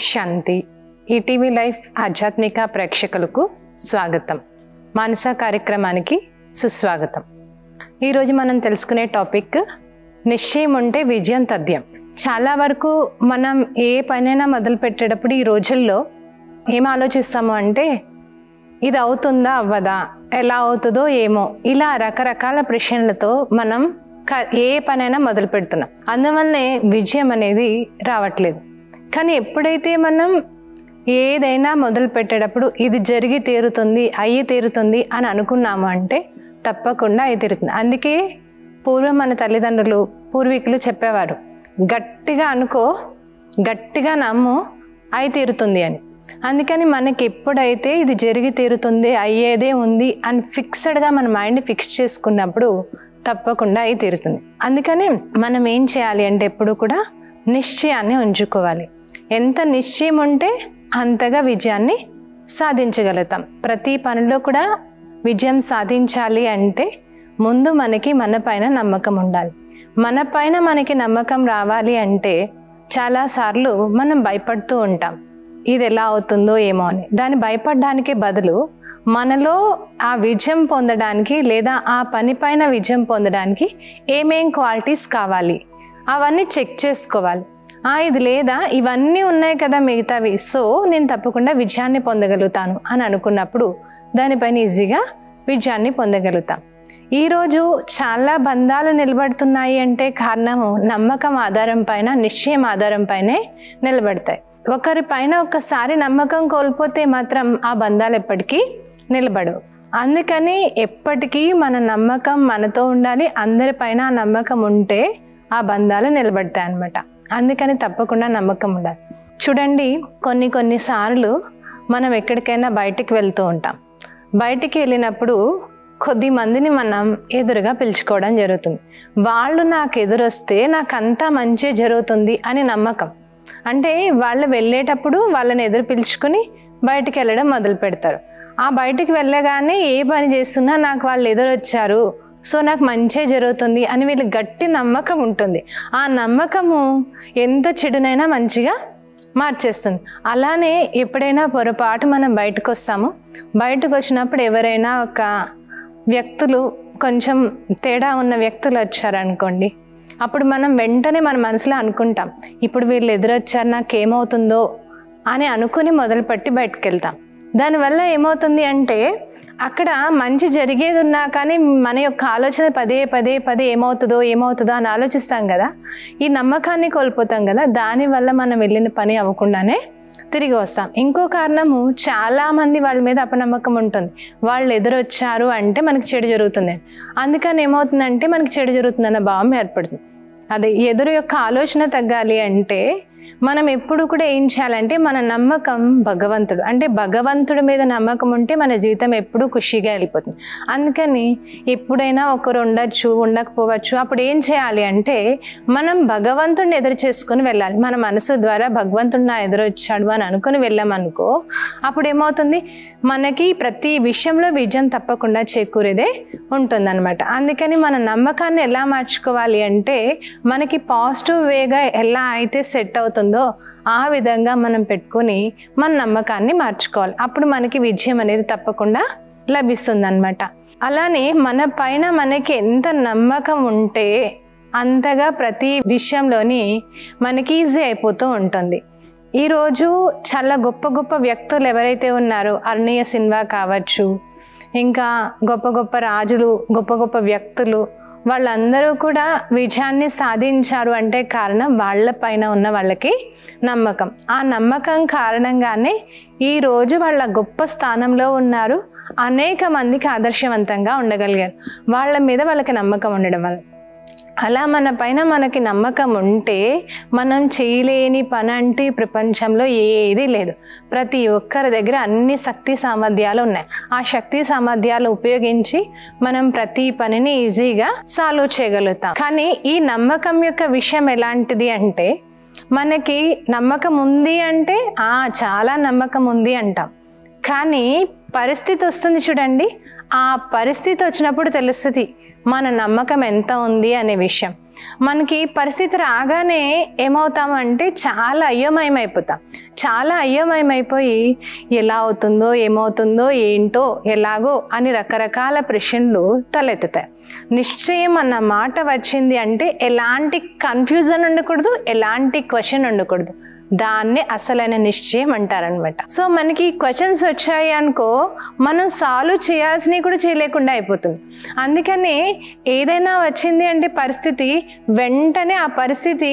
శాంతి. ETV life ఆధ్యాత్మిక ప్రేక్షకులకు స్వాగతం. మానస కార్యక్రమానికి సుస్వాగతం. ఈరోజు మనం తెలుసుకునే టాపిక్ నిశ్చయం ఉంటే విజయం తథ్యం. చాలా వరకు మనం ఏ పనైనా మొదలు పెట్టేటప్పుడు ఈ రోజుల్లో ఏం ఆలోచిస్తాము అంటే ఇది అవుతుందా అవ్వదా, ఎలా అవుతుందో ఏమో, ఇలా రకరకాల ప్రశ్నలతో మనం ఏ పనైనా మొదలు పెడుతున్నాం. అందువల్లనే విజయం అనేది రావట్లేదు. కానీ ఎప్పుడైతే మనం ఏదైనా మొదలు పెట్టేటప్పుడు ఇది జరిగి తీరుతుంది, అయ్యి తీరుతుంది అని అనుకున్నాము అంటే తప్పకుండా అయి తీరుతుంది. అందుకే పూర్వం మన తల్లిదండ్రులు పూర్వీకులు చెప్పేవారు, గట్టిగా అనుకో, గట్టిగా నమ్ము, అయి తీరుతుంది అని. అందుకని మనకి ఎప్పుడైతే ఇది జరిగి తీరుతుంది, అయ్యేదే ఉంది అని ఫిక్స్డ్గా మన మైండ్ ఫిక్స్ చేసుకున్నప్పుడు తప్పకుండా అయి తీరుతుంది. అందుకని మనం ఏం చేయాలి అంటే ఎప్పుడు కూడా నిశ్చయాన్ని ఉంచుకోవాలి. ఎంత నిశ్చయం ఉంటే అంతగా విజయాన్ని సాధించగలుగుతాం. ప్రతి పనిలో కూడా విజయం సాధించాలి అంటే ముందు మనకి మన పైన నమ్మకం ఉండాలి. మన పైన మనకి నమ్మకం రావాలి అంటే చాలాసార్లు మనం భయపడుతూ ఉంటాం, ఇది ఎలా అవుతుందో ఏమో అని. దాన్ని భయపడడానికి బదులు మనలో ఆ విజయం పొందడానికి లేదా ఆ పని పైన విజయం పొందడానికి ఏమేం క్వాలిటీస్ కావాలి అవన్నీ చెక్ చేసుకోవాలి. ఇది లేదా, ఇవన్నీ ఉన్నాయి కదా మిగతావి, సో నేను తప్పకుండా విజయాన్ని పొందగలుగుతాను అని అనుకున్నప్పుడు దానిపైన ఈజీగా విజయాన్ని పొందగలుగుతాం. ఈరోజు చాలా బంధాలు నిలబడుతున్నాయి అంటే కారణము నమ్మకం ఆధారం పైన, నిశ్చయం ఆధారం పైనే నిలబడతాయి. ఒకరి పైన ఒక్కసారి నమ్మకం కోల్పోతే మాత్రం ఆ బంధాలు ఎప్పటికీ నిలబడవు. అందుకని ఎప్పటికీ మన నమ్మకం మనతో ఉండాలి. అందరిపైన నమ్మకం ఉంటే ఆ బంధాలు నిలబడతాయి అన్నమాట. అందుకని తప్పకుండా నమ్మకం ఉండాలి. చూడండి, కొన్నిసార్లు మనం ఎక్కడికైనా బయటికి వెళ్తూ ఉంటాం. బయటికి వెళ్ళినప్పుడు కొద్ది మందిని మనం ఎదురుగా పిలుచుకోవడం జరుగుతుంది. వాళ్ళు నాకు ఎదురొస్తే నాకు అంతా మంచి జరుగుతుంది అని నమ్మకం. అంటే వాళ్ళు వెళ్ళేటప్పుడు వాళ్ళని ఎదురు పిలుచుకుని బయటికి వెళ్ళడం మొదలు పెడతారు. ఆ బయటికి వెళ్ళగానే ఏ పని చేస్తున్నా నాకు వాళ్ళు ఎదురొచ్చారు, సో నాకు మంచి జరుగుతుంది అని వీళ్ళకి గట్టి నమ్మకం ఉంటుంది. ఆ నమ్మకము ఎంత చెడునైనా మంచిగా మార్చేస్తుంది. అలానే ఎప్పుడైనా పొరపాటు మనం బయటకు వస్తాము, బయటకు వచ్చినప్పుడు ఎవరైనా ఒక వ్యక్తులు, కొంచెం తేడా ఉన్న వ్యక్తులు వచ్చారనుకోండి, అప్పుడు మనం వెంటనే మన మనసులో అనుకుంటాం, ఇప్పుడు వీళ్ళు ఎదురొచ్చారు నాకేమవుతుందో అని అనుకుని మొదలుపెట్టి బయటకు వెళ్తాం. దానివల్ల ఏమవుతుంది అంటే అక్కడ మంచి జరిగేది ఉన్నా కానీ మన యొక్క ఆలోచన పదే ఏమవుతుందో అని ఆలోచిస్తాం కదా, ఈ నమ్మకాన్ని కోల్పోతాం కదా. దానివల్ల మనం వెళ్ళిన పని అవ్వకుండానే తిరిగి వస్తాం. ఇంకో కారణము, చాలామంది వాళ్ళ మీద అపనమ్మకం ఉంటుంది. వాళ్ళు ఎదురొచ్చారు అంటే మనకి చెడు జరుగుతుంది. అందుకని ఏమవుతుందంటే మనకి చెడు జరుగుతుందన్న భావం ఏర్పడుతుంది. అదే ఎదురు యొక్క ఆలోచన తగ్గాలి అంటే మనం ఎప్పుడు కూడా ఏం చేయాలంటే మన నమ్మకం భగవంతుడు, అంటే భగవంతుడి మీద నమ్మకం ఉంటే మన జీవితం ఎప్పుడూ ఖుషిగా వెళ్ళిపోతుంది. అందుకని ఎప్పుడైనా ఒకరు ఉండొచ్చు, ఉండకపోవచ్చు. అప్పుడు ఏం చేయాలి అంటే మనం భగవంతుడిని ఎదురు చేసుకుని వెళ్ళాలి. మన మనసు ద్వారా భగవంతుడు నా ఎదురు వచ్చాడు అని అనుకుని వెళ్ళామనుకో, అప్పుడు ఏమవుతుంది, మనకి ప్రతి విషయంలో విజయం తప్పకుండా చేకూరేదే ఉంటుందన్నమాట. అందుకని మన నమ్మకాన్ని ఎలా మార్చుకోవాలి అంటే మనకి పాజిటివ్ వేగా ఎలా అయితే సెట్ అవుతుందో ఆ విధంగా మనం పెట్టుకొని మన నమ్మకాన్ని మార్చుకోవాలి. అప్పుడు మనకి విజయం అనేది తప్పకుండా లభిస్తుంది అన్నమాట. అలానే మన పైన మనకి ఎంత నమ్మకం ఉంటే అంతగా ప్రతి విషయంలోని మనకి ఈజీ అయిపోతూ ఉంటుంది. ఈరోజు చాలా గొప్ప వ్యక్తులు ఎవరైతే ఉన్నారో, అర్నియ సిన్వా కావచ్చు, ఇంకా గొప్ప రాజులు, గొప్ప వ్యక్తులు, వాళ్ళందరూ కూడా విజయాన్ని సాధించారు అంటే కారణం వాళ్ళ పైన ఉన్న వాళ్ళకి నమ్మకం. ఆ నమ్మకం కారణంగానే ఈరోజు వాళ్ళ గొప్ప స్థానంలో ఉన్నారు. అనేక మందికి ఆదర్శవంతంగా ఉండగలిగారు వాళ్ళ మీద వాళ్ళకి నమ్మకం ఉండడం వల్ల. అలా మన పైన మనకి నమ్మకం ఉంటే మనం చేయలేని పని అంటే ప్రపంచంలో ఏదీ లేదు. ప్రతి ఒక్కరి దగ్గర అన్ని శక్తి సామర్థ్యాలు ఉన్నాయి. ఆ శక్తి సామర్థ్యాలు ఉపయోగించి మనం ప్రతి పనిని ఈజీగా సాల్వ్ చేయగలుగుతాం. కానీ ఈ నమ్మకం యొక్క విషయం ఎలాంటిది అంటే, మనకి నమ్మకం ఉంది అంటే చాలా నమ్మకం ఉంది అంటాం. కానీ పరిస్థితి వస్తుంది చూడండి, ఆ పరిస్థితి వచ్చినప్పుడు తెలుస్తుంది మన నమ్మకం ఎంత ఉంది అనే విషయం. మనకి పరిస్థితి రాగానే ఏమవుతామంటే చాలా అయోమయం అయిపోతాం. చాలా అయోమయమైపోయి ఎలా అవుతుందో ఏమవుతుందో ఏంటో ఎలాగో అని రకరకాల ప్రశ్నలు తలెత్తుతాయి. నిశ్చయం అన్న మాట వచ్చింది అంటే ఎలాంటి కన్ఫ్యూజన్ ఉండకూడదు, ఎలాంటి క్వశ్చన్ ఉండకూడదు. దాన్నే అసలైన నిశ్చయం అంటారనమాట. సో మనకి క్వశ్చన్స్ వచ్చాయి అనుకో, మనం సాల్వ్ చేయాల్సినవి కూడా చేయలేకుండా అయిపోతుంది. అందుకని ఏదైనా వచ్చింది అంటే పరిస్థితి, వెంటనే ఆ పరిస్థితి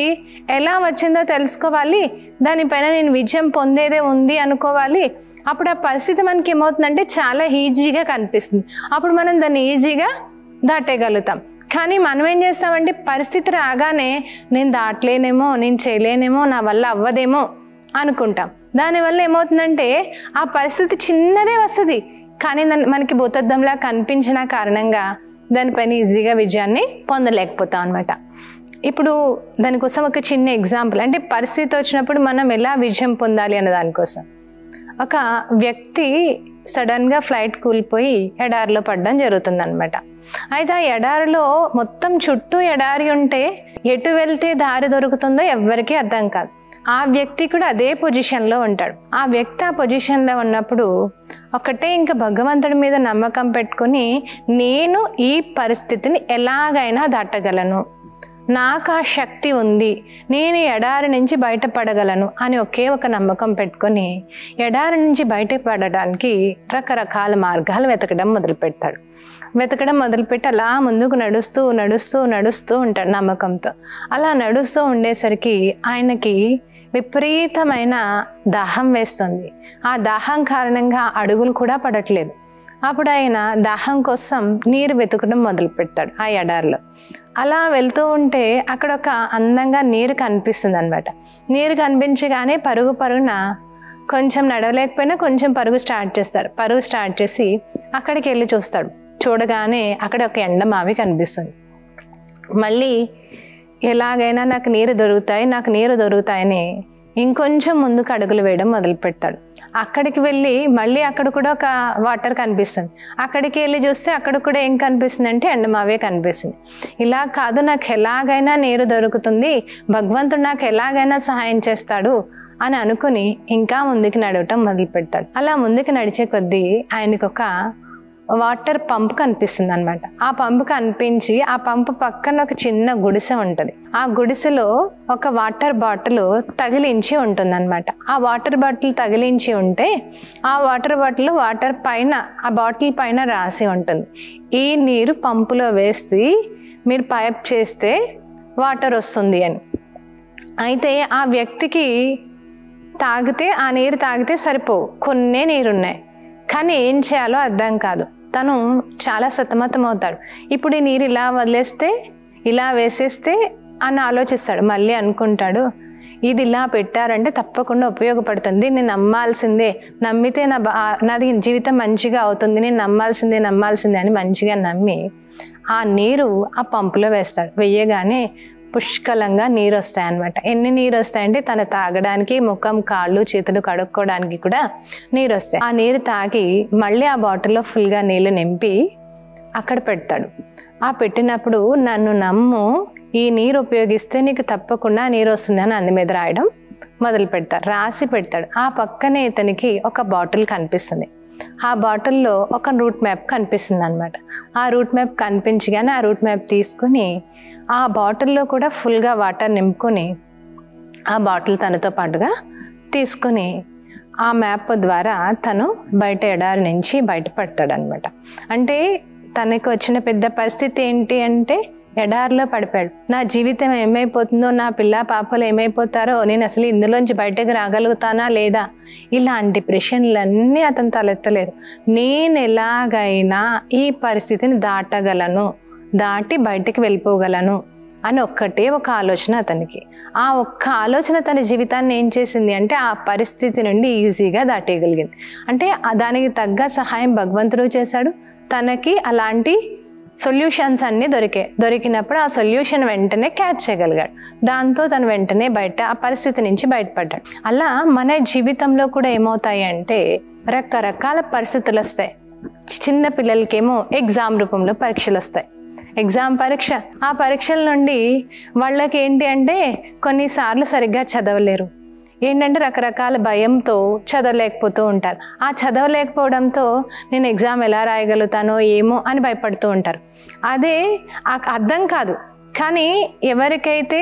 ఎలా వచ్చిందో తెలుసుకోవాలి, దానిపైన నేను విజయం పొందేదే ఉంది అనుకోవాలి. అప్పుడు ఆ పరిస్థితి మనకి ఏమవుతుందంటే చాలా ఈజీగా కనిపిస్తుంది. అప్పుడు మనం దాన్ని ఈజీగా దాటేయగలుగుతాం. కానీ మనం ఏం చేస్తామంటే పరిస్థితి రాగానే నేను దాటలేనేమో, నేను చేయలేనేమో, నా వల్ల అవ్వదేమో అనుకుంటాం. దానివల్ల ఏమవుతుందంటే ఆ పరిస్థితి చిన్నదే వస్తుంది, కానీ మనకి భూతద్దంలా కనిపించిన కారణంగా దానిపైన ఈజీగా విజయాన్ని పొందలేకపోతాం అనమాట. ఇప్పుడు దానికోసం ఒక చిన్న ఎగ్జాంపుల్, అంటే పరిస్థితి వచ్చినప్పుడు మనం ఎలా విజయం పొందాలి అనే దానికోసం. ఒక వ్యక్తి సడన్గా ఫ్లైట్ కూలిపోయి ఎడారిలో పడడం జరుగుతుంది అనమాట. అయితే ఆ ఎడారిలో మొత్తం చుట్టూ ఎడారి ఉంటే ఎటు వెళ్తే దారి దొరుకుతుందో ఎవ్వరికీ అర్థం కాదు. ఆ వ్యక్తి కూడా అదే పొజిషన్లో ఉంటాడు. ఆ వ్యక్తి ఆ పొజిషన్లో ఉన్నప్పుడు ఒకటే ఇంకా భగవంతుడి మీద నమ్మకం పెట్టుకుని నేను ఈ పరిస్థితిని ఎలాగైనా దాటగలను, నాకు ఆ శక్తి ఉంది, నేను ఎడారి నుంచి బయటపడగలను అని ఒకే ఒక నమ్మకం పెట్టుకొని ఎడారి నుంచి బయటపడడానికి రకరకాల మార్గాలు వెతకడం మొదలుపెట్టి అలా ముందుకు నడుస్తూ ఉంటాడు నమ్మకంతో. అలా నడుస్తూ ఉండేసరికి ఆయనకి విపరీతమైన దాహం వేస్తుంది. ఆ దాహం కారణంగా అడుగులు కూడా పడట్లేదు. అప్పుడు ఆయన దాహం కోసం నీరు వెతకడం మొదలు పెడతాడు ఆ ఎడారిలో. అలా వెళ్తూ ఉంటే అక్కడ ఒక అందంగా నీరు కనిపిస్తుంది అనమాట. నీరు కనిపించగానే పరుగున కొంచెం నడవలేకపోయినా కొంచెం పరుగు స్టార్ట్ చేసి అక్కడికి వెళ్ళి చూస్తాడు. చూడగానే అక్కడ ఒక ఎండమావి కనిపిస్తుంది. మళ్ళీ ఎలాగైనా నాకు నీరు దొరుకుతాయని ఇంకొంచెం ముందుకు అడుగులు వేయడం మొదలు పెడతాడు. అక్కడికి వెళ్ళి మళ్ళీ అక్కడ కూడా ఒక వాటర్ కనిపిస్తుంది. అక్కడికి వెళ్ళి చూస్తే అక్కడ కూడా ఏం కనిపిస్తుంది అంటే ఎండమావే కనిపిస్తుంది. ఇలా కాదు, నాకు ఎలాగైనా నీరు దొరుకుతుంది, భగవంతుడు నాకు ఎలాగైనా సహాయం చేస్తాడు అని అనుకుని ఇంకా ముందుకు నడవటం మొదలు పెడతాడు. అలా ముందుకు నడిచే కొద్దీ ఆయనకు ఒక వాటర్ పంప్ కనిపిస్తుంది అనమాట. ఆ పంపు కనిపించి ఆ పంపు పక్కన ఒక చిన్న గుడిసె ఉంటుంది. ఆ గుడిసెలో ఒక వాటర్ బాటిల్ తగిలించి ఉంటుంది అనమాట. ఆ వాటర్ బాటిల్ తగిలించి ఉంటే ఆ వాటర్ బాటిల్ ఆ బాటిల్ పైన రాసి ఉంటుంది, ఈ నీరు పంపులో వేసి మీరు పైప్ చేస్తే వాటర్ వస్తుంది అని. అయితే ఆ వ్యక్తికి ఆ నీరు తాగితే సరిపోవు, కొన్నే నీరున్నాయి. కానీ ఏం చేయాలో అర్థం కాదు. తను చాలా సతమతం అవుతాడు. ఇప్పుడు ఈ నీరు ఇలా వేసేస్తే అని ఆలోచిస్తాడు. మళ్ళీ అనుకుంటాడు, ఇది ఇలా పెట్టారంటే తప్పకుండా ఉపయోగపడుతుంది, నేను నమ్మాల్సిందే, నమ్మితే నాది జీవితం మంచిగా అవుతుంది, నేను నమ్మాల్సిందే అని మంచిగా నమ్మి ఆ నీరు ఆ పంపులో వేస్తాడు. వెయ్యగానే పుష్కలంగా నీరు వస్తాయన్నమాట. ఎన్ని నీరు వస్తాయంటే తను తాగడానికి, ముఖం కాళ్ళు చేతులు కడుక్కోవడానికి కూడా నీరు వస్తాయి. ఆ నీరు తాగి మళ్ళీ ఆ బాటిల్లో ఫుల్గా నీళ్ళు నింపి అక్కడ పెడతాడు. ఆ పెట్టినప్పుడు నన్ను నమ్ము, ఈ నీరు ఉపయోగిస్తే నీకు తప్పకుండా నీరు వస్తుంది అని అందు మీద రాయడం మొదలు రాసి పెడతాడు. ఆ పక్కనే ఇతనికి ఒక బాటిల్ కనిపిస్తుంది. ఆ బాటిల్లో ఒక రూట్ మ్యాప్ కనిపిస్తుంది అనమాట. ఆ రూట్ మ్యాప్ కనిపించగానే ఆ రూట్ మ్యాప్ తీసుకుని ఆ బాటిల్లో కూడా ఫుల్గా వాటర్ నింపుకొని ఆ బాటిల్ తనతో పాటుగా తీసుకుని ఆ మ్యాప్ ద్వారా తను బయట ఎడారి నుంచి బయటపడతాడు అనమాట. అంటే తనకు వచ్చిన పెద్ద పరిస్థితి ఏంటి అంటే ఎడారిలో పడిపోయాడు. నా జీవితం ఏమైపోతుందో, నా పిల్ల పాపలు ఏమైపోతారో, నేను అసలు ఇందులోంచి బయటకు రాగలుగుతానా లేదా, ఇలాంటి ప్రశ్నలన్నీ అతను తలెత్తలేదు. నేను ఎలాగైనా ఈ పరిస్థితిని దాటి బయటికి వెళ్ళిపోగలను అని ఒక్కటే ఒక ఆలోచన అతనికి. ఆ ఒక్క ఆలోచన తన జీవితాన్ని ఏం చేసింది అంటే ఆ పరిస్థితి నుండి ఈజీగా దాటేయగలిగింది. అంటే దానికి తగ్గ సహాయం భగవంతుడు చేశాడు. తనకి అలాంటి సొల్యూషన్స్ అన్నీ దొరికినప్పుడు ఆ సొల్యూషన్ వెంటనే క్యాచ్ చేయగలిగాడు. దాంతో తను వెంటనే ఆ పరిస్థితి నుంచి బయటపడ్డాడు. అలా మన జీవితంలో కూడా ఏమవుతాయి అంటే రకరకాల పరిస్థితులు వస్తాయి. చిన్న పిల్లలకేమో ఎగ్జామ్ రూపంలో పరీక్షలు వస్తాయి. పరీక్ష, ఆ పరీక్షల నుండి వాళ్ళకి ఏంటి అంటే కొన్నిసార్లు సరిగ్గా చదవలేరు. ఏంటంటే రకరకాల భయంతో చదవలేకపోతూ ఉంటారు. ఆ చదవలేకపోవడంతో నేను ఎగ్జామ్ ఎలా రాయగలుగుతానో ఏమో అని భయపడుతూ ఉంటారు. అదే అర్థం కాదు. కానీ ఎవరికైతే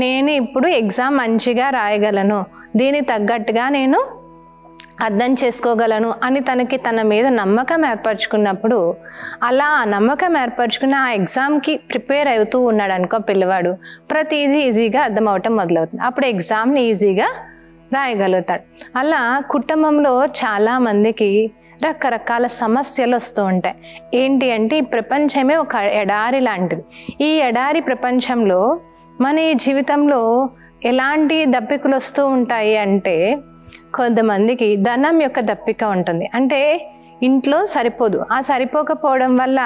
నేను ఇప్పుడు ఎగ్జామ్ మంచిగా రాయగలను, దీనికి తగ్గట్టుగా నేను అర్థం చేసుకోగలను అని తన మీద నమ్మకం ఏర్పరచుకున్నప్పుడు, అలా ఆ నమ్మకం ఏర్పరచుకున్న ఆ ఎగ్జామ్కి ప్రిపేర్ అవుతూ ఉన్నాడు అనుకో పిల్లవాడు, ప్రతిదీ ఈజీగా అర్థం అవటం మొదలవుతుంది. అప్పుడు ఎగ్జామ్ని ఈజీగా రాయగలుగుతాడు. అలా కుటుంబంలో చాలామందికి రకరకాల సమస్యలు వస్తూ ఉంటాయి. ఏంటి అంటే ఈ ప్రపంచమే ఒక ఎడారి లాంటిది. ఈ ఎడారి ప్రపంచంలో మన ఈ జీవితంలో ఎలాంటి దప్పికలు వస్తూ ఉంటాయి అంటే, కొంతమందికి ధనం యొక్క దప్పిక ఉంటుంది. అంటే ఇంట్లో సరిపోదు. ఆ సరిపోకపోవడం వల్ల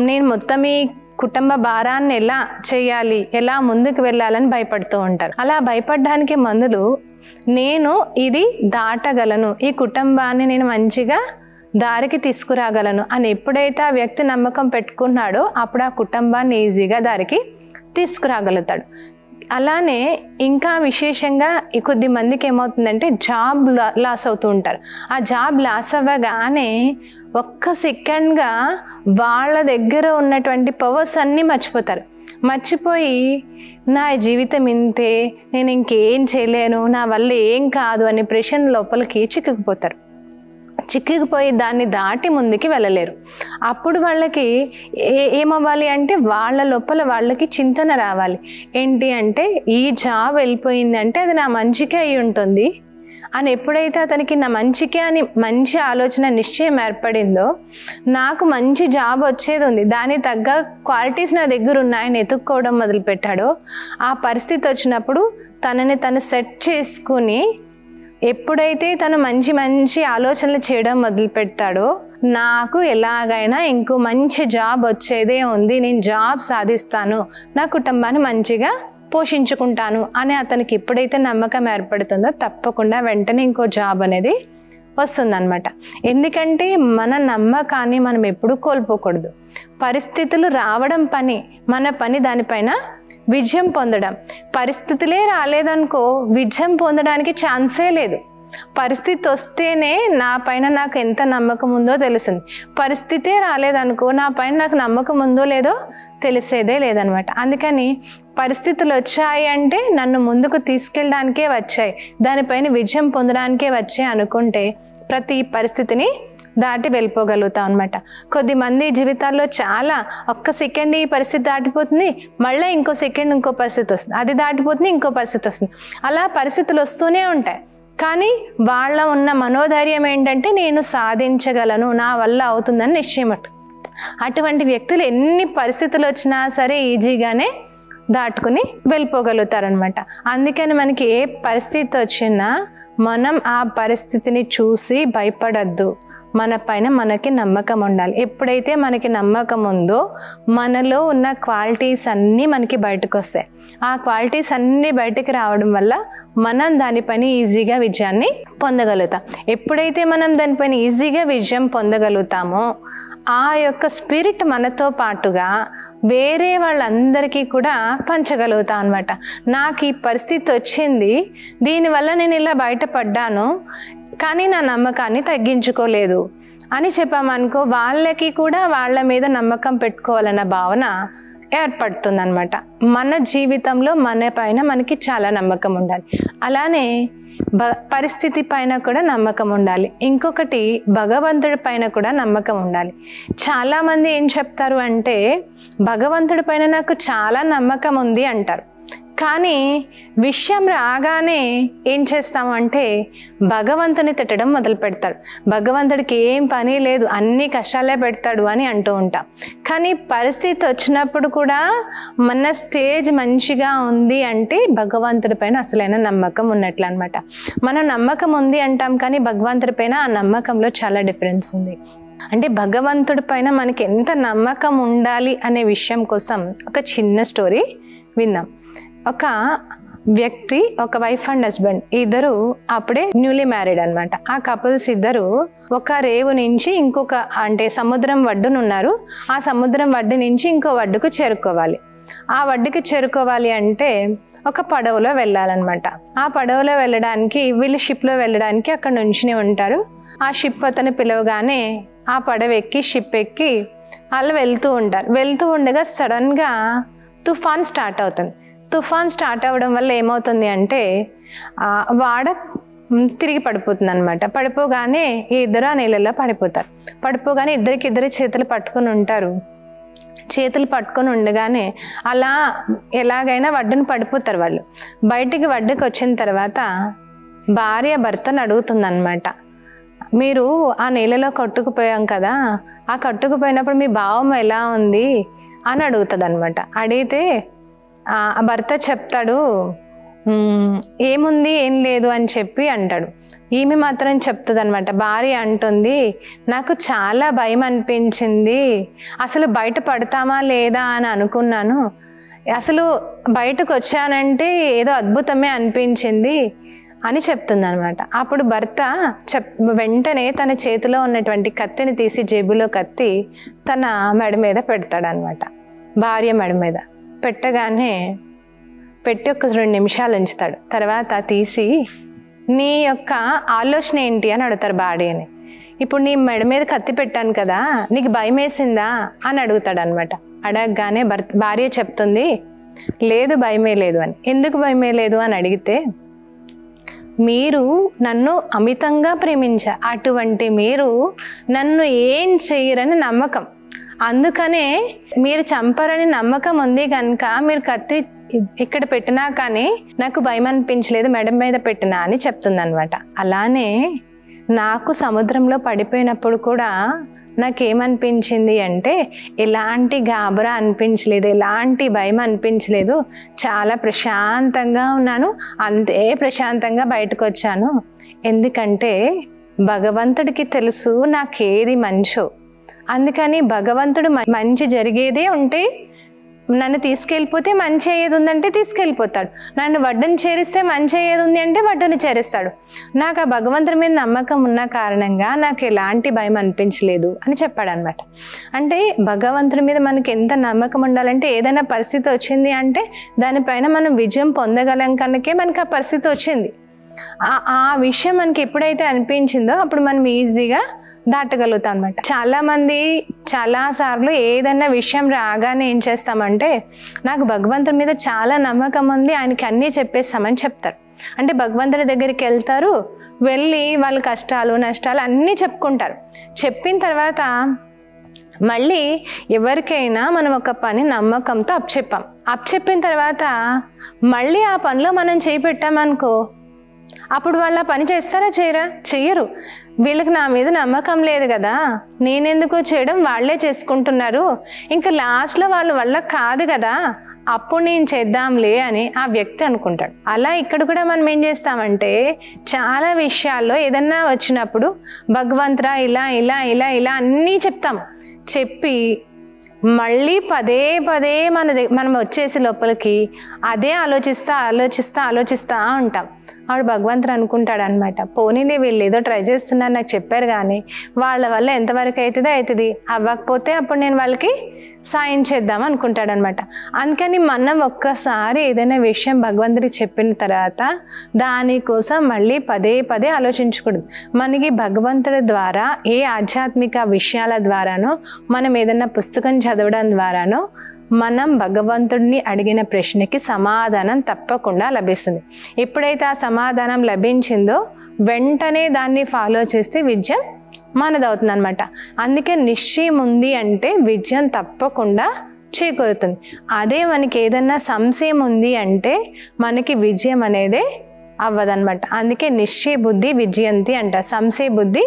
నేను మొత్తం ఈ కుటుంబ భారాన్ని ఎలా చేయాలి, ఎలా ముందుకు వెళ్ళాలని భయపడుతూ ఉంటారు. అలా భయపడడానికి మందులు, నేను ఇది దాటగలను, ఈ కుటుంబాన్ని నేను మంచిగా దారికి తీసుకురాగలను అని ఎప్పుడైతే ఆ వ్యక్తి నమ్మకం పెట్టుకున్నాడో అప్పుడు ఆ కుటుంబాన్ని ఈజీగా దారికి తీసుకురాగలుగుతాడు. అలానే ఇంకా విశేషంగా కొద్ది మందికి ఏమవుతుందంటే జాబ్ లాస్ అవుతూ ఉంటారు. ఆ జాబ్ లాస్ అవ్వగానే ఒక్క సెకండ్గా వాళ్ళ దగ్గర ఉన్నటువంటి పవర్స్ అన్నీ మర్చిపోతారు. మర్చిపోయి నా జీవితం ఇంతే, నేను ఇంకేం చేయలేను, నా వల్ల ఏం కాదు అనే ప్రెషర్ లోపలికి చిక్కుకుపోయి దాన్ని దాటి ముందుకి వెళ్ళలేరు. అప్పుడు వాళ్ళకి ఏమవ్వాలి అంటే వాళ్ళ లోపల వాళ్ళకి చింతన రావాలి. ఏంటి అంటే ఈ జాబ్ వెళ్ళిపోయింది అంటే అది నా మంచికే అయి ఉంటుంది అని ఎప్పుడైతే అతనికి నా మంచికే అని మంచి ఆలోచన నిశ్చయం ఏర్పడిందో, నాకు మంచి జాబ్ వచ్చేది ఉంది, దాని తగ్గ క్వాలిటీస్ నా దగ్గర ఉన్నాయని ఎత్తుక్కోవడం మొదలుపెట్టాడో, ఆ పరిస్థితి వచ్చినప్పుడు తనని తను సెట్ చేసుకుని ఎప్పుడైతే తను మంచి ఆలోచనలు చేయడం మొదలు పెడతాడో, నాకు ఎలాగైనా ఇంకో మంచి జాబ్ వచ్చేదే ఉంది, నేను జాబ్ సాధిస్తాను, నా కుటుంబాన్ని మంచిగా పోషించుకుంటాను అని అతనికి ఎప్పుడైతే నమ్మకం ఏర్పడుతుందో తప్పకుండా వెంటనే ఇంకో జాబ్ అనేది వస్తుందన్నమాట. ఎందుకంటే మన నమ్మకాన్ని మనం ఎప్పుడూ కోల్పోకూడదు. పరిస్థితులు రావడం పని, మన పని దానిపైన విజయం పొందడం. పరిస్థితులే రాలేదనుకో విజయం పొందడానికి ఛాన్సే లేదు. పరిస్థితి వస్తేనే నా పైన నాకు ఎంత నమ్మకం ఉందో తెలుస్తుంది. పరిస్థితే రాలేదనుకో నా పైన నాకు నమ్మకం ఉందో లేదో తెలిసేదే లేదనమాట. అందుకని పరిస్థితులు వచ్చాయి అంటే నన్ను ముందుకు తీసుకెళ్ళడానికే వచ్చాయి, దానిపైన విజయం పొందడానికే వచ్చాయి అనుకుంటే ప్రతి పరిస్థితిని దాటి వెళ్ళిపోగలుగుతాం అనమాట. కొద్దిమంది జీవితాల్లో చాలా ఒక్క సెకండ్ ఈ పరిస్థితి దాటిపోతుంది, మళ్ళీ ఇంకో సెకండ్ ఇంకో పరిస్థితి వస్తుంది, అది దాటిపోతుంది ఇంకో పరిస్థితి వస్తుంది. అలా పరిస్థితులు వస్తూనే ఉంటాయి. కానీ వాళ్ళ ఉన్న మనోధైర్యం ఏంటంటే నేను సాధించగలను, నా వల్ల అవుతుందని నిశ్చయం. అటువంటి వ్యక్తులు ఎన్ని పరిస్థితులు వచ్చినా సరే ఈజీగానే దాటుకుని వెళ్ళిపోగలుగుతారనమాట. అందుకని మనకి ఏ పరిస్థితి వచ్చినా మనం ఆ పరిస్థితిని చూసి భయపడద్దు. మన పైన మనకి నమ్మకం ఉండాలి. ఎప్పుడైతే మనకి నమ్మకం ఉందో మనలో ఉన్న క్వాలిటీస్ అన్నీ మనకి బయటకు వస్తాయి. ఆ క్వాలిటీస్ అన్నీ బయటకు రావడం వల్ల మనం దానిపైన ఈజీగా విజయాన్ని పొందగలుగుతాం. ఎప్పుడైతే మనం దానిపైన ఈజీగా విజయం పొందగలుగుతామో ఆ యొక్క స్పిరిట్ మనతో పాటుగా వేరే వాళ్ళందరికీ కూడా పంచగలుగుతాం అనమాట. నాకు ఈ పరిస్థితి వచ్చింది, దీనివల్ల నేను ఇలా బయటపడ్డాను, కానీ నా నమ్మకాన్ని తగ్గించుకోలేదు అని చెప్పామనుకో వాళ్ళకి కూడా వాళ్ళ మీద నమ్మకం పెట్టుకోవాలన్న భావన ఏర్పడుతుందన్నమాట. మన జీవితంలో మన పైన మనకి చాలా నమ్మకం ఉండాలి. అలానే పరిస్థితి పైన కూడా నమ్మకం ఉండాలి. ఇంకొకటి భగవంతుడి పైన కూడా నమ్మకం ఉండాలి. చాలామంది ఏం చెప్తారు అంటే భగవంతుడి పైన నాకు చాలా నమ్మకం ఉంది అంటారు. కానీ విషయం రాగానే ఏం చేస్తామంటే భగవంతుని తిట్టడం మొదలు పెడతాడు. భగవంతుడికి ఏం పని లేదు, అన్ని కష్టాలే పెడతాడు అని అంటూ ఉంటాం. కానీ పరిస్థితి వచ్చినప్పుడు కూడా మన స్టేజ్ మంచిగా ఉంది అంటే భగవంతుడి పైన అసలైన నమ్మకం ఉన్నట్లు అనమాట. మనం నమ్మకం ఉంది అంటాం కానీ భగవంతుడి పైన ఆ నమ్మకంలో చాలా డిఫరెన్స్ ఉంది. అంటే భగవంతుడి పైన మనకి ఎంత నమ్మకం ఉండాలి అనే విషయం కోసం ఒక చిన్న స్టోరీ విందాం. ఒక వ్యక్తి, ఒక వైఫ్ అండ్ హస్బెండ్ ఇద్దరు అప్పుడే న్యూలీ మ్యారీడ్ అనమాట. ఆ కపుల్స్ ఇద్దరు ఒక రేవు నుంచి ఇంకొక అంటే సముద్రం ఒడ్డునున్నారు. ఆ సముద్రం ఒడ్డు నుంచి ఇంకో ఒడ్డుకు చేరుకోవాలి. ఆ ఒడ్డుకి చేరుకోవాలి అంటే ఒక పడవలో వెళ్ళాలన్నమాట. ఆ పడవలో వెళ్ళడానికి వీళ్ళు షిప్లో వెళ్ళడానికి అక్కడ నుంచుని ఉంటారు. ఆ షిప్ అతను పిలవగానే ఆ పడవ ఎక్కి షిప్ ఎక్కి వాళ్ళు వెళ్తూ ఉంటారు. వెళ్తూ ఉండగా సడన్గా తుఫాన్ స్టార్ట్ అవుతుంది. తుఫాన్ స్టార్ట్ అవ్వడం వల్ల ఏమవుతుంది అంటే వాడ తిరిగి పడిపోతుంది అనమాట. పడిపోగానే ఇద్దరు ఆ నీళ్ళల్లో పడిపోతారు. పడిపోగానే ఇద్దరు చేతులు పట్టుకొని ఉంటారు. చేతులు పట్టుకొని ఉండగానే అలా ఎలాగైనా ఒడ్డున పడిపోతారు వాళ్ళు. బయటికి ఒడ్డుకి వచ్చిన తర్వాత భార్య భర్తను అడుగుతుంది అనమాట, మీరు ఆ నీళ్ళలో కొట్టుకుపోయాం కదా, ఆ కొట్టుకుపోయినప్పుడు మీ భావం ఎలా ఉంది అని అడుగుతుంది అనమాట. అడిగితే ఆ భర్త చెప్తాడు, ఏముంది ఏం లేదు అని చెప్పి అంటాడు. ఈమె మాత్రం చెప్తుంది అనమాట, భార్య అంటుంది, నాకు చాలా భయం అనిపించింది, అసలు బయట పడతామా లేదా అని అనుకున్నాను, అసలు బయటకు వచ్చానంటే ఏదో అద్భుతమే అనిపించింది అని చెప్తుంది అనమాట. అప్పుడు భర్త వెంటనే తన చేతిలో ఉన్నటువంటి కత్తిని తీసి జేబులో కత్తి తన మెడ మీద పెడతాడనమాట. భార్య మెడ మీద పెట్టగానే పెట్టి ఒక 2 నిమిషాలు ఉంచుతాడు. తర్వాత తీసి నీ యొక్క ఆలోచన ఏంటి అని అడుగుతారు భార్యని. ఇప్పుడు నీ మెడ మీద కత్తి పెట్టాను కదా, నీకు భయం వేసిందా అని అడుగుతాడు అనమాట. అడగగానే భార్య చెప్తుంది, లేదు భయమే లేదు అని. ఎందుకు భయమే లేదు అని అడిగితే, మీరు నన్ను అమితంగా ప్రేమించారు, అటువంటి మీరు నన్ను ఏం చెయ్యరని నమ్మకం, అందుకనే మీరు చంపరని నమ్మకం ఉంది కనుక మీరు కత్తి ఇక్కడ పెట్టినా కానీ నాకు భయం అనిపించలేదు, మెడ మీద పెట్టినా అని చెప్తుంది అనమాట. అలానే నాకు సముద్రంలో పడిపోయినప్పుడు కూడా నాకేమనిపించింది అంటే ఎలాంటి గాబరా అనిపించలేదు, ఎలాంటి భయం అనిపించలేదు, చాలా ప్రశాంతంగా ఉన్నాను, అంతే ప్రశాంతంగా బయటకు వచ్చాను. ఎందుకంటే భగవంతుడికి తెలుసు నాకేది మంచో, అందుకని భగవంతుడు మంచి జరిగేదే ఉంటే నన్ను తీసుకెళ్ళిపోతే మంచి అయ్యేది ఉందంటే తీసుకెళ్ళిపోతాడు, నన్ను వడ్డను చేరిస్తే మంచి అయ్యేది ఉంది అంటే వడ్డను చేరిస్తాడు. నాకు ఆ భగవంతుడి మీద నమ్మకం ఉన్న కారణంగా నాకు ఎలాంటి భయం అనిపించలేదు అని చెప్పాడు అనమాట. అంటే భగవంతుడి మీద మనకి ఎంత నమ్మకం ఉండాలంటే ఏదైనా పరిస్థితి వచ్చింది అంటే దానిపైన మనం విజయం పొందగలం కనుకే మనకి ఆ పరిస్థితి వచ్చింది. ఆ విషయం మనకి ఎప్పుడైతే అనిపించిందో అప్పుడు మనం ఈజీగా దాటగలుగుతాం అనమాట. చాలామంది చాలాసార్లు ఏదైనా విషయం రాగానే ఏం చేస్తామంటే నాకు భగవంతుడి మీద చాలా నమ్మకం ఉంది, ఆయనకి అన్నీ చెప్పేస్తామని చెప్తారు. అంటే భగవంతుడి దగ్గరికి వెళ్తారు, వెళ్ళి వాళ్ళ కష్టాలు నష్టాలు అన్నీ చెప్పుకుంటారు. చెప్పిన తర్వాత మళ్ళీ ఎవరికైనా మనం ఒక పని నమ్మకంతో అప్పచెప్పిన తర్వాత మళ్ళీ ఆ పనిలో మనం చేపెట్టామనుకో, అప్పుడు వాళ్ళు ఆ పని చేస్తారా చేయరా? చెయ్యరు. వీళ్ళకి నా మీద నమ్మకం లేదు కదా, నేనెందుకు చేయడం, వాళ్ళే చేసుకుంటున్నారు, ఇంకా లాస్ట్లో వాళ్ళ వల్ల కాదు కదా, అప్పుడు నేను చేద్దాంలే అని ఆ వ్యక్తి అనుకుంటాడు. అలా ఇక్కడ కూడా మనం ఏం చేస్తామంటే చాలా విషయాల్లో ఏదన్నా వచ్చినప్పుడు భగవంతుడా ఇలా ఇలా ఇలా ఇలా అన్నీ చెప్తాం. చెప్పి మళ్ళీ పదే మనం వచ్చేసి లోపలికి అదే ఆలోచిస్తా ఉంటాం. ఆవిడ భగవంతుడు అనుకుంటాడు అనమాట, పోనీలే వీళ్ళు ఏదో ట్రై చేస్తున్నారు నాకు చెప్పారు కానీ వాళ్ళ వల్ల ఎంతవరకు అవుతుంది, అవ్వకపోతే అప్పుడు నేను వాళ్ళకి సాయం చేద్దాం అనుకుంటాడు అనమాట. అందుకని మనం ఒక్కసారి ఏదైనా విషయం భగవంతుడికి చెప్పిన తర్వాత దానికోసం మళ్ళీ పదే ఆలోచించకూడదు. మనకి భగవంతుడి ద్వారా ఏ ఆధ్యాత్మిక విషయాల ద్వారానో మనం ఏదైనా పుస్తకం చదవడం ద్వారానో మనం భగవంతుడిని అడిగిన ప్రశ్నకి సమాధానం తప్పకుండా లభిస్తుంది. ఎప్పుడైతే ఆ సమాధానం లభించిందో వెంటనే దాన్ని ఫాలో చేస్తే విజయం మనదవుతుంది అనమాట. అందుకే నిశ్చయం ఉంది అంటే విజయం తప్పకుండా చేకూరుతుంది. అదే మనకి ఏదన్నా సంశయం ఉంది అంటే మనకి విజయం అనేదే అవ్వదనమాట. అందుకే నిశ్చయ బుద్ధి విజయంతి అంటారు, సంశయ బుద్ధి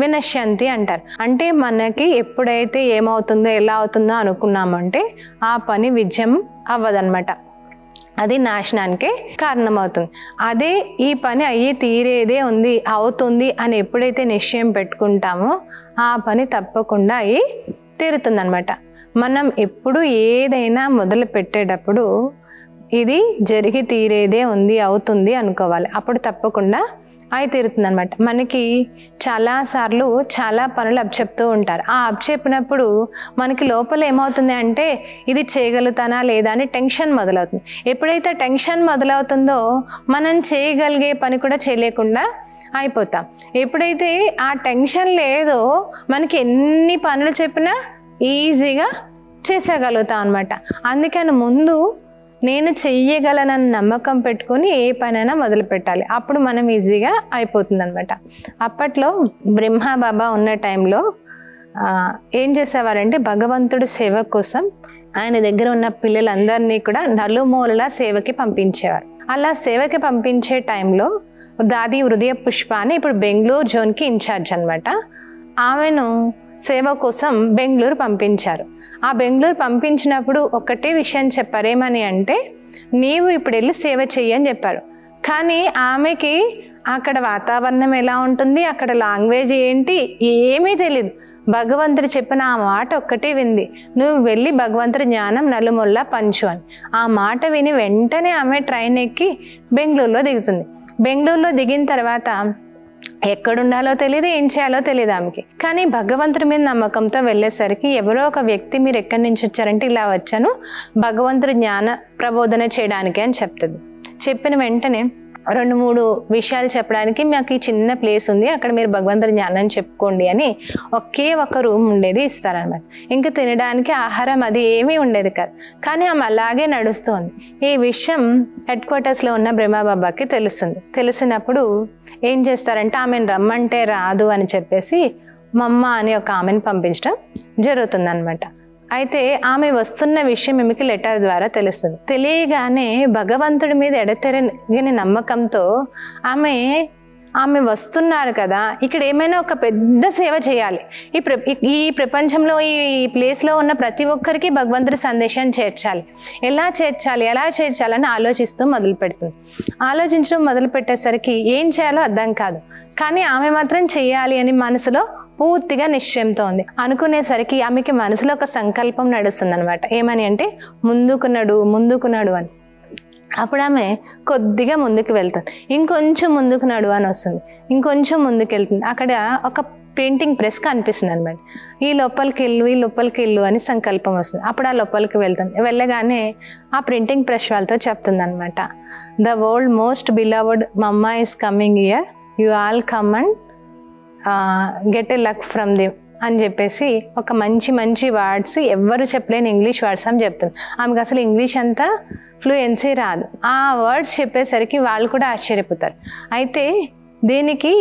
వినశ్యంతి అంటారు. అంటే మనకి ఎప్పుడైతే ఏమవుతుందో ఎలా అవుతుందో అనుకున్నామంటే ఆ పని విజయం అవ్వదనమాట, అది నాశనానికే కారణమవుతుంది. అదే ఈ పని అయ్యి తీరేదే ఉంది, అవుతుంది అని ఎప్పుడైతే నిశ్చయం పెట్టుకుంటామో ఆ పని తప్పకుండా అయ్యి తీరుతుందనమాట. మనం ఎప్పుడు ఏదైనా మొదలు పెట్టేటప్పుడు ఇది జరిగి తీరేదే ఉంది, అవుతుంది అనుకోవాలి, అప్పుడు తప్పకుండా అయి తీరుతుంది అనమాట. మనకి చాలాసార్లు చాలా పనులు అప్పచెప్తూ ఉంటారు. ఆ అప్పచెప్పినప్పుడు మనకి లోపల ఏమవుతుంది అంటే ఇది చేయగలుగుతానా లేదా అని టెన్షన్ మొదలవుతుంది. ఎప్పుడైతే టెన్షన్ మొదలవుతుందో మనం చేయగలిగే పని కూడా చేయలేకుండా అయిపోతాం. ఎప్పుడైతే ఆ టెన్షన్ లేదో మనకి ఎన్ని పనులు చెప్పినా ఈజీగా చేసేయగలుగుతాం అనమాట. అందుకని ముందు నేను చెయ్యగలనని నమ్మకం పెట్టుకొని ఏ పనైనా మొదలు పెట్టాలి. అప్పుడు మనం ఈజీగా అయిపోతుంది అనమాట. అప్పట్లో బ్రహ్మ బాబా ఉన్న టైంలో ఏం చేసేవారంటే భగవంతుడి సేవ కోసం ఆయన దగ్గర ఉన్న పిల్లలందరినీ కూడా నలుమూలల సేవకి పంపించేవారు. అలా సేవకి పంపించే టైంలో దాది హృదయ పుష్ప అని ఇప్పుడు బెంగళూరు జోన్కి ఇన్ఛార్జ్ అనమాట. ఆమెను సేవ కోసం బెంగళూరు పంపించారు. ఆ బెంగళూరు పంపించినప్పుడు ఒకటే విషయం చెప్పారు, ఏమని అంటే నీవు ఇప్పుడు వెళ్ళి సేవ చెయ్యి అని చెప్పారు. కానీ ఆమెకి అక్కడ వాతావరణం ఎలా ఉంటుంది, అక్కడ లాంగ్వేజ్ ఏంటి ఏమీ తెలియదు. భగవంతుడు చెప్పిన ఆ మాట ఒక్కటే వింది, నువ్వు వెళ్ళి భగవంతుడి జ్ఞానం నలుమూలలా పంచు అని. ఆ మాట విని వెంటనే ఆమె ట్రైన్ ఎక్కి బెంగళూరులో దిగుతుంది. బెంగళూరులో దిగిన తర్వాత ఎక్కడుండాలో తెలియదు, ఏం చేయాలో తెలియదు ఆమెకి. కానీ భగవంతుడి మీద నమ్మకంతో వెళ్ళేసరికి ఎవరో ఒక వ్యక్తి మీరు ఎక్కడి నుంచి వచ్చారంటే ఇలా వచ్చాను భగవంతుడి జ్ఞాన ప్రబోధన చేయడానికి అని చెప్తుంది. చెప్పిన వెంటనే 2-3 విషయాలు చెప్పడానికి మాకు ఈ చిన్న ప్లేస్ ఉంది, అక్కడ మీరు భగవంతుడి జ్ఞానం చెప్పుకోండి అని ఒకే ఒక రూమ్ ఉండేది ఇస్తారనమాట. ఇంకా తినడానికి ఆహారం అది ఏమీ ఉండేది కాదు. కానీ ఆమె అలాగే నడుస్తుంది. ఈ విషయం హెడ్ క్వార్టర్స్లో ఉన్న బ్రహ్మబాబాకి తెలుస్తుంది. తెలిసినప్పుడు ఏం చేస్తారంటే ఆమెను రమ్మంటే రాదు అని చెప్పేసి మమ్మ అని ఒక ఆమెను పంపించడం జరుగుతుంది అనమాట. అయితే ఆమె వస్తున్న విషయం ఈమెకి లెటర్ ద్వారా తెలుస్తుంది. తెలియగానే భగవంతుడి మీద ఎడతెరగని నమ్మకంతో ఆమె వస్తున్నారు కదా, ఇక్కడ ఏమైనా ఒక పెద్ద సేవ చేయాలి, ఈ ప్రపంచంలో ఈ ప్లేస్లో ఉన్న ప్రతి ఒక్కరికి భగవంతుడి సందేశం చేర్చాలి, ఎలా చేర్చాలని ఆలోచిస్తూ మొదలు పెడుతుంది. ఆలోచించడం మొదలు పెట్టేసరికి ఏం చేయాలో అర్థం కాదు. కానీ ఆమె మాత్రం చెయ్యాలి అని మనసులో పూర్తిగా నిశ్చయంతో ఉంది. అనుకునేసరికి ఆమెకి మనసులో ఒక సంకల్పం నడుస్తుంది అనమాట. ఏమని అంటే ముందుకు నడు అని. అప్పుడు ఆమె కొద్దిగా ముందుకు వెళ్తుంది, ఇంకొంచెం ముందుకు నడు అని వస్తుంది, ఇంకొంచెం ముందుకు వెళ్తుంది. అక్కడ ఒక ప్రింటింగ్ ప్రెస్ కనిపిస్తుంది అనమాట. ఈ లోపలికి వెళ్ళు అని సంకల్పం వస్తుంది. అప్పుడు ఆ లోపలికి వెళ్తుంది. వెళ్ళగానే ఆ ప్రింటింగ్ ప్రెస్ వాళ్ళతో చెప్తుంది అనమాట, the world most beloved mamma is coming here, you all come and get a luck from them అని చెప్పేసి ఒక మంచి వర్డ్స్, ఎవ్వరు చెప్పలేని ఇంగ్లీష్ వర్డ్స్ అని చెప్తుంది. ఆమెకు అసలు ఇంగ్లీష్ అంతా ఫ్లూయెన్సీ రాదు. ఆ వర్డ్స్ చెప్పేసరికి వాళ్ళు కూడా ఆశ్చర్యపోతారు. అయితే దీనికి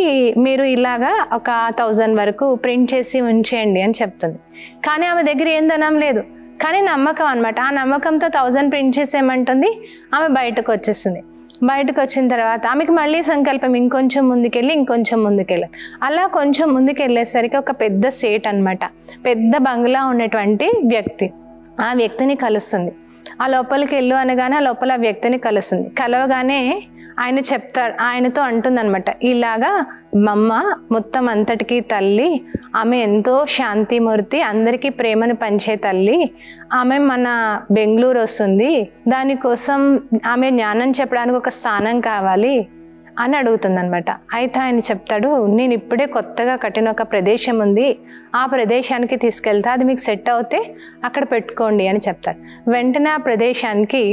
మీరు ఇలాగా ఒక 1000 వరకు ప్రింట్ చేసి ఉంచేయండి అని చెప్తుంది. కానీ ఆమె దగ్గర ఏం ధనం లేదు, కానీ నమ్మకం అనమాట. ఆ నమ్మకంతో 1000 ప్రింట్ చేసేయమంటుంది. ఆమె బయటకు వచ్చేస్తుంది. బయటకు వచ్చిన తర్వాత ఆమెకి మళ్ళీ సంకల్పం, ఇంకొంచెం ముందుకెళ్ళి అలా కొంచెం ముందుకు వెళ్ళేసరికి ఒక పెద్ద సేట్ అనమాట, పెద్ద బంగ్లా ఉన్నటువంటి వ్యక్తి, ఆ వ్యక్తిని కలుస్తుంది. ఆ లోపలికి వెళ్ళు అనగానే ఆ లోపల ఆ వ్యక్తిని కలుస్తుంది. కలవగానే ఆయనతో అంటుందన్నమాట, ఇలాగా మమ్మ మొత్తం అంతటికీ తల్లి, ఆమె ఎంతో శాంతిమూర్తి, అందరికీ ప్రేమను పంచే తల్లి, ఆమె మన బెంగళూరు వస్తుంది, దానికోసం ఆమె జ్ఞానం చెప్పడానికి ఒక స్థానం కావాలి అని అడుగుతుందనమాట. అయితే ఆయన చెప్తాడు, నేను ఇప్పుడే కొత్తగా కట్టిన ఒక ప్రదేశం ఉంది, ఆ ప్రదేశానికి తీసుకెళ్తా, అది మీకు సెట్ అవుతే అక్కడ పెట్టుకోండి అని చెప్తాడు. వెంటనే ఆ ప్రదేశానికి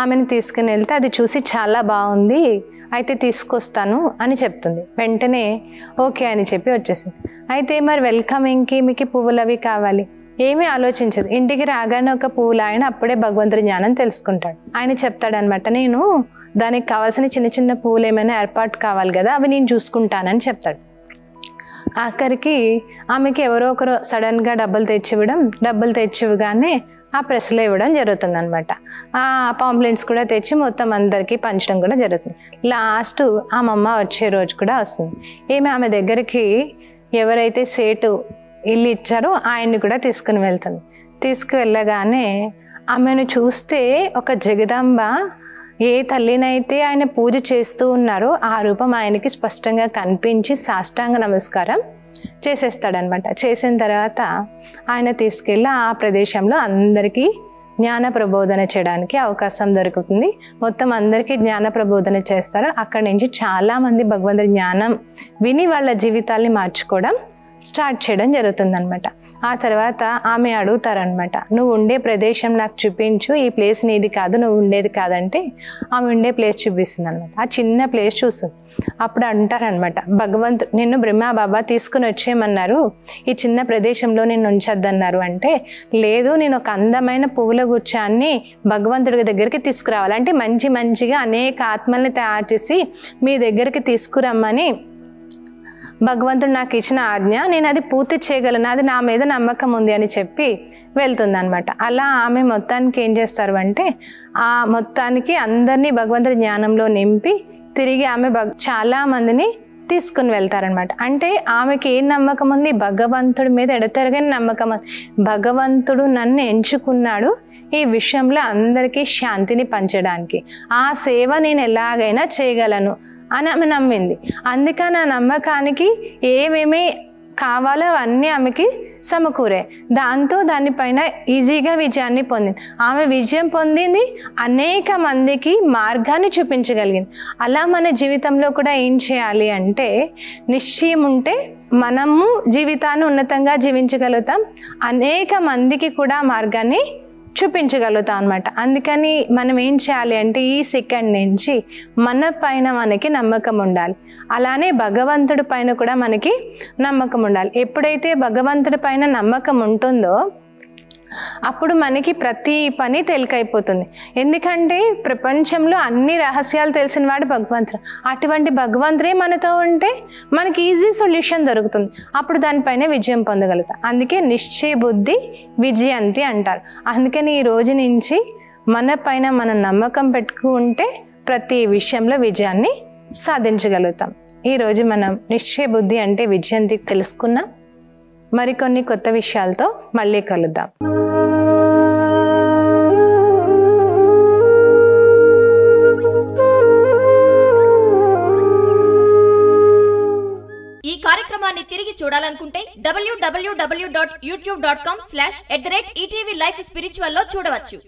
ఆమెను తీసుకుని వెళ్తే అది చూసి చాలా బాగుంది, అయితే తీసుకొస్తాను అని చెప్తుంది. వెంటనే ఓకే అని చెప్పి వచ్చేసింది. అయితే మరి వెల్కమింగ్కి మీకు పువ్వులు అవి కావాలి, ఏమీ ఆలోచించదు. ఇంటికి రాగానే ఒక పువ్వులు ఆయన అప్పుడే భగవంతుడి జ్ఞానం తెలుసుకుంటాడు. ఆయన చెప్తాడనమాట, నేను దానికి కావాల్సిన చిన్న పువ్వులు ఏమైనా ఏర్పాటు కావాలి కదా, అవి నేను చూసుకుంటానని చెప్తాడు. ఆఖరికి ఆమెకి ఎవరో ఒకరు సడన్గా డబ్బులు తెచ్చివ్వగానే ఆ ప్రెస్లో ఇవ్వడం జరుగుతుంది అనమాట. ఆ పాంప్లెంట్స్ కూడా తెచ్చి మొత్తం అందరికీ పంచడం కూడా జరుగుతుంది. లాస్ట్ ఆ మమ్మ వచ్చే రోజు కూడా వస్తుంది. ఆమె దగ్గరికి ఎవరైతే సేటు ఇల్లు ఇచ్చారో ఆయన్ని కూడా తీసుకుని వెళ్తుంది. తీసుకువెళ్ళగానే ఆమెను చూస్తే ఒక జగదాంబ ఏ తల్లినైతే ఆయన పూజ చేస్తూ ఉన్నారో ఆ రూపం ఆయనకి స్పష్టంగా కనిపించి సాష్టాంగ నమస్కారం చేసేస్తాడనమాట. చేసిన తర్వాత ఆయన తీసుకెళ్ళి ఆ ప్రదేశంలో అందరికీ జ్ఞాన ప్రబోధన చేయడానికి అవకాశం దొరుకుతుంది. మొత్తం అందరికీ జ్ఞాన ప్రబోధన చేస్తారు. అక్కడి నుంచి చాలామంది భగవంతుడి జ్ఞానం విని వాళ్ళ జీవితాల్ని మార్చుకోవడం స్టార్ట్ చేయడం జరుగుతుందనమాట. ఆ తర్వాత ఆమె అడుగుతారనమాట, నువ్వు ఉండే ప్రదేశం నాకు చూపించు, ఈ ప్లేస్ నీది కాదు, నువ్వు ఉండేది కాదంటే ఆమె ఉండే ప్లేస్ చూపిస్తుంది అనమాట. ఆ చిన్న ప్లేస్ చూస్తుంది. అప్పుడు అంటారనమాట, భగవంతుడు నిన్ను బ్రహ్మా బాబా తీసుకుని వచ్చేయమన్నారు, ఈ చిన్న ప్రదేశంలో నిన్ను ఉంచొద్దన్నారు. అంటే లేదు, నేను ఒక అందమైన పువ్వుల గుచ్చాన్ని భగవంతుడి దగ్గరికి తీసుకురావాలి, అంటే మంచిగా అనేక ఆత్మల్ని తయారు చేసి మీ దగ్గరికి తీసుకురమ్మని భగవంతుడు నాకు ఇచ్చిన ఆజ్ఞ, నేను అది పూర్తి చేయగలను, అది నా మీద నమ్మకం ఉంది అని చెప్పి వెళ్తుందనమాట. అలా ఆమె మొత్తానికి ఏం చేస్తారు అంటే ఆ మొత్తానికి అందరినీ భగవంతుడి జ్ఞానంలో నింపి తిరిగి ఆమె చాలా మందిని తీసుకుని వెళ్తారనమాట. అంటే ఆమెకి ఏం నమ్మకం ఉంది? భగవంతుడి మీద ఎడతెరగని నమ్మకం. భగవంతుడు నన్ను ఎంచుకున్నాడు ఈ విషయంలో అందరికీ శాంతిని పంచడానికి, ఆ సేవ నేను ఎలాగైనా చేయగలను అని ఆమె నమ్మింది. అందుకని ఆ నమ్మకానికి ఏమేమి కావాలో అవన్నీ ఆమెకి సమకూరే. దాంతో దానిపైన ఈజీగా విజయాన్ని పొందింది. ఆమె విజయం పొందింది, అనేక మందికి మార్గాన్ని చూపించగలిగింది. అలా మన జీవితంలో కూడా ఏం చేయాలి అంటే నిశ్చయం ఉంటే మనము జీవితాన్ని ఉన్నతంగా జీవించగలుగుతాం, అనేక మందికి కూడా మార్గాన్ని చూపించగలుగుతాం అనమాట. అందుకని మనం ఏం చేయాలి అంటే ఈ సెకండ్ నుంచి మన పైన మనకి నమ్మకం ఉండాలి. అలానే భగవంతుడి పైన కూడా మనకి నమ్మకం ఉండాలి. ఎప్పుడైతే భగవంతుడి పైన నమ్మకం ఉంటుందో అప్పుడు మనకి ప్రతి పని తేలికైపోతుంది. ఎందుకంటే ప్రపంచంలో అన్ని రహస్యాలు తెలిసిన వాడు భగవంతుడు. అటువంటి భగవంతుడే మనతో ఉంటే మనకి ఈజీ సొల్యూషన్ దొరుకుతుంది. అప్పుడు దానిపైన విజయం పొందగలుగుతాం. అందుకే నిశ్చయ బుద్ధి విజయంతి అంటారు. అందుకని ఈ రోజు నుంచి మన పైన మనం నమ్మకం పెట్టుకుంటే ప్రతి విషయంలో విజయాన్ని సాధించగలుగుతాం. ఈరోజు మనం నిశ్చయ బుద్ధి అంటే విజయంతి తెలుసుకున్నాం. మరికొన్ని కొత్త విషయాలతో మళ్ళీ కలుద్దాం. ఈ కార్యక్రమాన్ని తిరిగి చూడాలనుకుంటే www.youtube.com/ETV Life Spiritual లో చూడవచ్చు.